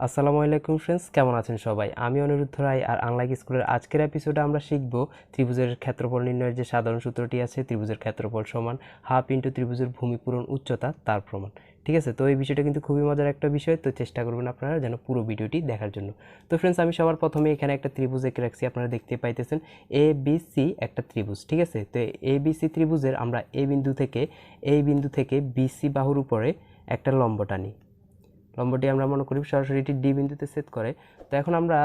আসসালামু আলাইকুম ফ্রেন্ডস, কেমন আছেন সবাই? আমি অনিরুদ্ধ রায় আর আনলাইক স্কুলের আজকের এপিসোডে আমরা শিখব ত্রিভুজের ক্ষেত্রফল নির্ণয়ের যে সাধারণ সূত্রটি আছে, ত্রিভুজের ক্ষেত্রফল সমান হাফ ইন্টু ত্রিভুজের ভূমিপূরণ উচ্চতা তার প্রমাণ। ঠিক আছে, তো এই বিষয়টা কিন্তু খুবই মজার একটা বিষয়, তো চেষ্টা করবেন আপনারা যেন পুরো ভিডিওটি দেখার জন্য। তো ফ্রেন্ডস, আমি সবার প্রথমে এখানে একটা ত্রিভুজ এঁকে রাখছি, আপনারা দেখতে পাইতেছেন এ বি সি একটা ত্রিভুজ। ঠিক আছে, তো এ বি সি ত্রিভুজের আমরা এই বিন্দু থেকে বি সি বাহুর উপরে একটা লম্ব টানি। লম্বটি আমরা মনে করি সরাসরি এটি ডি বিন্দুতে ছেদ করে। তো এখন আমরা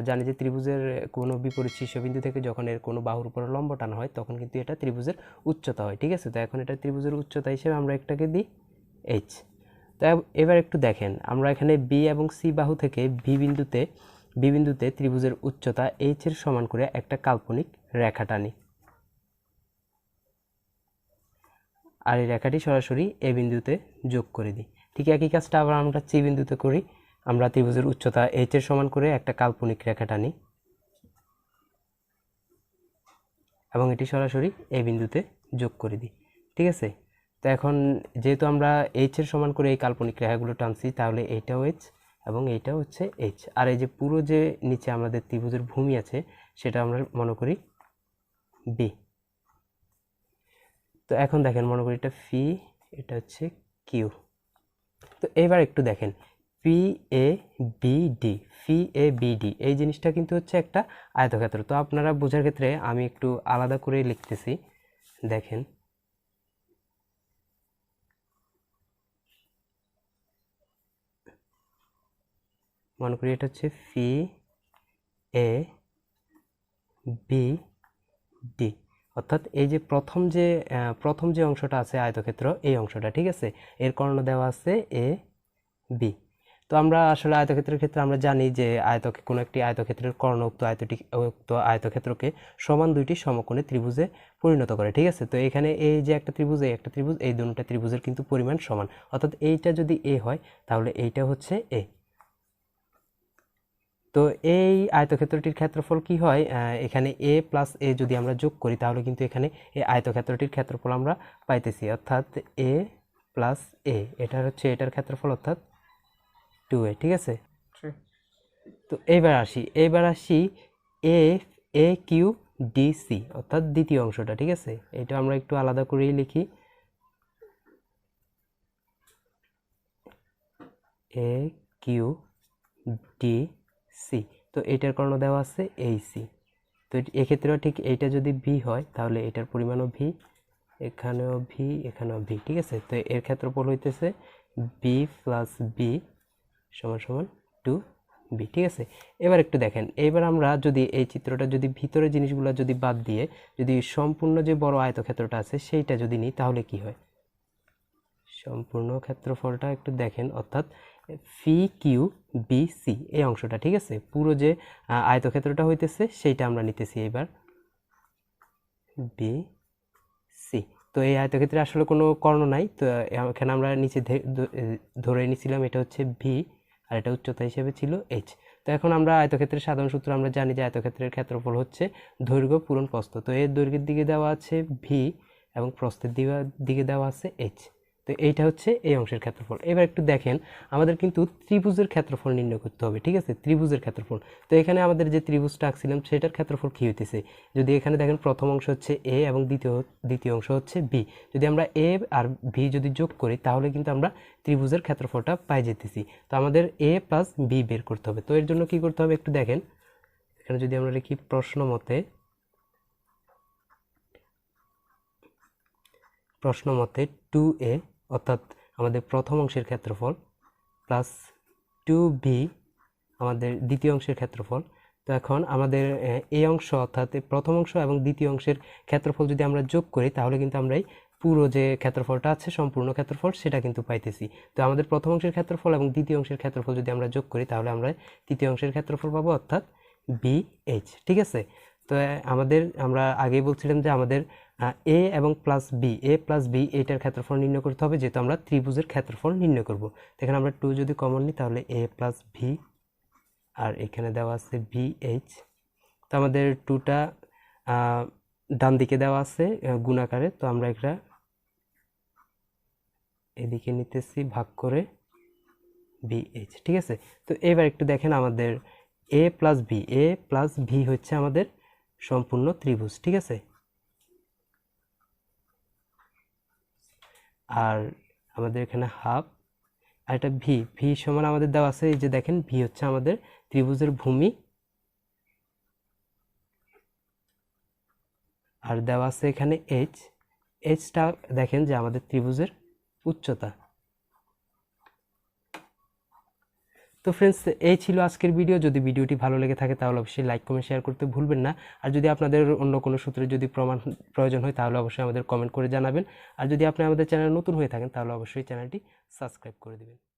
জানি যে ত্রিভুজের কোনো বিপরীত শীর্ষবিন্দু থেকে যখন এর কোনো বাহুর উপরে লম্ব টানা হয় তখন কিন্তু এটা ত্রিভুজের উচ্চতা হয়। ঠিক আছে, তো এখন এটা ত্রিভুজের উচ্চতা হিসেবে আমরা একটাকে দিই এইচ। তো এবার একটু দেখেন, আমরা এখানে বি এবং সি বাহু থেকে বি বিন্দুতে ত্রিভুজের উচ্চতা এইচ এর সমান করে একটা কাল্পনিক রেখা টানি, আর এই রেখাটি সরাসরি এ বিন্দুতে যোগ করে দিই। ঠিক একই কাজটা আবার আমরা সি বিন্দুতে করি। আমরা ত্রিভুজের উচ্চতা এইচ এর সমান করে একটা কাল্পনিক রেখা টানি এবং এটি সরাসরি এ বিন্দুতে যোগ করে দিই। ঠিক আছে, তো এখন যেহেতু আমরা এইচ এর সমান করে এই কাল্পনিক রেখাগুলো টানছি, তাহলে এইটাও এইচ এবং এইটাও হচ্ছে এইচ। আর এই যে পুরো যে নিচে আমাদের ত্রিভুজের ভূমি আছে সেটা আমরা মনে করি বি। তো এখন দেখেন, মনে করি এটা ফি, এটা হচ্ছে কিউ। তো এবার একটু দেখেন, P A B D, F A B D এই জিনিসটা কিন্তু হচ্ছে একটা আয়তক্ষেত্র। তো আপনারা বোঝার ক্ষেত্রে আমি একটু আলাদা করে লিখতেছি। দেখেন, মনে করি এটা হচ্ছে ফি এ বি ডি, অর্থাৎ এই যে প্রথম যে অংশটা আছে আয়তক্ষেত্র, এই অংশটা। ঠিক আছে, এর কর্ণ দেওয়া আছে এ বি। তো আমরা আসলে আয়তক্ষেত্রের ক্ষেত্রে আমরা জানি যে কোনো একটি আয়তক্ষেত্রের কর্ণ উক্ত আয়তক্ষেত্রকে সমান দুইটি সমকোণী ত্রিভুজে পরিণত করে। ঠিক আছে, তো এখানে এই যে একটা ত্রিভুজ, এই দুটো ত্রিভুজের কিন্তু পরিমাণ সমান, অর্থাৎ এইটা যদি এ হয় তাহলে এইটা হচ্ছে এ। তো এই আয়তক্ষেত্রটির ক্ষেত্রফল কি হয়, এখানে এ প্লাস এ যদি আমরা যোগ করি তাহলে কিন্তু এখানে এই আয়তক্ষেত্রটির ক্ষেত্রফল আমরা পাইতেছি, অর্থাৎ এ প্লাস এ, এটার ক্ষেত্রফল অর্থাৎ 2a। ঠিক আছে, তো এইবার আসি এ এ কিউ ডি সি, অর্থাৎ দ্বিতীয় অংশটা। ঠিক আছে, এটা আমরা একটু আলাদা করেই লিখি, এ কিউ ডি সি। তো এটার কর্ণ দেওয়া আছে এই সি। তো এক্ষেত্রেও ঠিক এইটা যদি ভি হয় তাহলে এটার পরিমাণও ভি, এখানেও ভি, এখানেও ভি। ঠিক আছে, তো এর ক্ষেত্রফল হইতেছে বি প্লাস বি সমান সমান 2b। ঠিক আছে, এবার একটু দেখেন, এবার আমরা যদি এই চিত্রটা যদি ভিতরের জিনিসগুলো যদি বাদ দিয়ে যদি সম্পূর্ণ যে বড় আয়তক্ষেত্রটা আছে সেইটা যদি নিই তাহলে কি হয়, সম্পূর্ণ ক্ষেত্রফলটা একটু দেখেন, অর্থাৎ ফি কিউ বি সি এই অংশটা। ঠিক আছে, পুরো যে আয়তক্ষেত্রটা হইতেছে সেইটা আমরা নিতেছি এবার বি সি। তো এই আয়তক্ষেত্রে আসলে কোনো কর্ণ নাই, তো এখানে আমরা নিচে ধরে নিছিলাম এটা হচ্ছে ভি আর এটা উচ্চতা হিসেবে ছিল এইচ। তো এখন আমরা আয়তক্ষেত্রের সাধারণ সূত্র আমরা জানি যে আয়তক্ষেত্রের ক্ষেত্রফল হচ্ছে দৈর্ঘ্য পূরণ প্রস্থ। তো এর দৈর্ঘ্যের দিকে দেওয়া আছে ভি এবং প্রস্থের দিকে দেওয়া আছে এইচ। তো এইটা হচ্ছে এই অংশের ক্ষেত্রফল। এবার একটু দেখেন, আমাদের কিন্তু ত্রিভুজের ক্ষেত্রফল নির্ণয় করতে হবে। ঠিক আছে, ত্রিভুজের ক্ষেত্রফল। তো এখানে আমাদের যে ত্রিভুজটা আঁকছিলাম সেটার ক্ষেত্রফল কি হইতেছে, যদি এখানে দেখেন প্রথম অংশ হচ্ছে এ এবং দ্বিতীয় অংশ হচ্ছে বি, যদি আমরা এ আর ভি যদি যোগ করি তাহলে কিন্তু আমরা ত্রিভুজের ক্ষেত্রফলটা পাই যেতেছি। তো আমাদের এ প্লাস বি বের করতে হবে। তো এর জন্য কি করতে হবে একটু দেখেন, এখানে যদি আমরা লিখি প্রশ্ন মতে 2a, অর্থাৎ আমাদের প্রথম অংশের ক্ষেত্রফল, প্লাস 2b আমাদের দ্বিতীয় অংশের ক্ষেত্রফল। তো এখন আমাদের এই অংশ অর্থাৎ প্রথম অংশ এবং দ্বিতীয় অংশের ক্ষেত্রফল যদি আমরা যোগ করি তাহলে কিন্তু আমরা এই পুরো যে ক্ষেত্রফলটা আছে সম্পূর্ণ ক্ষেত্রফল সেটা কিন্তু পাইতেছি। তো আমাদের প্রথম অংশের ক্ষেত্রফল এবং দ্বিতীয় অংশের ক্ষেত্রফল যদি আমরা যোগ করি তাহলে আমরা তৃতীয় অংশের ক্ষেত্রফল পাবো, অর্থাৎ বি এইচ। ঠিক আছে, তো আমরা আগেই বলছিলাম যে আমাদের এ এবং এ প্লাস বি এইটার ক্ষেত্রফল নির্ণয় করতে হবে, যেহেতু আমরা ত্রিভুজের ক্ষেত্রফল নির্ণয় করব। এখানে আমরা 2 যদি কমন নিই তাহলে এ প্লাস ভি আর এখানে দেওয়া আছে বি এইচ। তো আমাদের 2টা ডান দিকে দেওয়া আছে গুণাকারে, তো আমরা এটা এদিকে নিতেছি ভাগ করে BH, ঠিক আছে। তো এবার একটু দেখেন আমাদের A প্লাস B হচ্ছে আমাদের সম্পূর্ণ ত্রিভুজ, ঠিক আছে। আর আমাদের এখানে হাফ, আর এটা ভি সমান আমাদের দেওয়া আছে, এই যে দেখেন ভি হচ্ছে আমাদের ত্রিভুজের ভূমি, আর দেওয়া আছে এখানে এইচটা দেখেন যে আমাদের ত্রিভুজের উচ্চতা। তো ফ্রেন্ডস, এই ছিল আজকের ভিডিও। যদি ভিডিওটি ভালো লেগে থাকে তাহলে অবশ্যই লাইক কমেন্ট শেয়ার করতে ভুলবেন না। আর যদি আপনাদের অন্য কোনো সূত্রে যদি প্রমাণ প্রয়োজন হয় তাহলে অবশ্যই আমাদের কমেন্ট করে জানাবেন। আর যদি আপনি আমাদের চ্যানেলে নতুন হয়ে থাকেন তাহলে অবশ্যই চ্যানেলটি সাবস্ক্রাইব করে দেবেন।